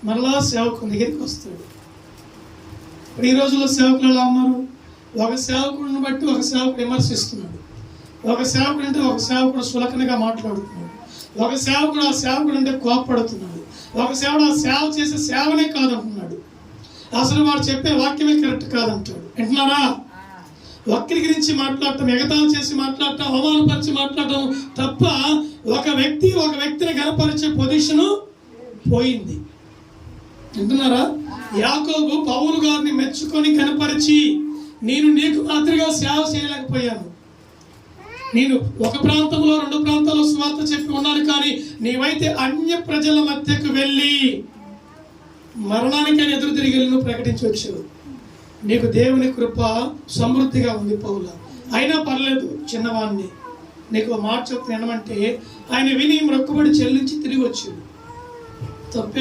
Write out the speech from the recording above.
మరలా సేవకుని దగ్గరికి వస్తాడు. ఈ రోజుల్లో సేవకులు ఎలా ఉన్నారు? ఒక సేవకుడిని బట్టి ఒక సేవకుడు విమర్శిస్తున్నాడు, ఒక సేవకుడు అంటే ఒక సేవకుడు సులకనగా మాట్లాడుతున్నాడు, ఒక సేవకుడు ఆ సేవకుడు అంటే కోపడుతున్నాడు, ఒక సేవకుడు ఆ సేవ చేసే సేవనే కాదంటున్నాడు, అసలు వాడు చెప్పే వాక్యమే కరెక్ట్ కాదంటాడు. వింటున్నారా? వక్రీకరించి మాట్లాడటం, ఎగతాళి చేసి మాట్లాడటం, అవమానపరిచి మాట్లాడటం తప్ప ఒక వ్యక్తిని గనపరిచే పొజిషను పోయింది. వింటున్నారా? యాకోబు పౌలు గారిని మెచ్చుకొని కనపరిచి, నేను నీకు మాదిరిగా సేవ చేయలేకపోయాను, నేను ఒక ప్రాంతంలో 2 ప్రాంతాల్లో సువార్త చెప్పి ఉన్నాను, కానీ నీవైతే అన్య ప్రజల మధ్యకు వెళ్ళి మరణానికైనా ఎదురు తిరిగి వెళ్ళి నువ్వు ప్రకటించవచ్చు, నీకు దేవుని కృప సమృద్ధిగా ఉంది పౌలా, అయినా పర్లేదు చిన్నవాడిని, నీకు మాట చెప్తే వినమంటే ఆయన విని మొక్కుబడి చెల్లించి తిరిగి వచ్చాడు. తప్పే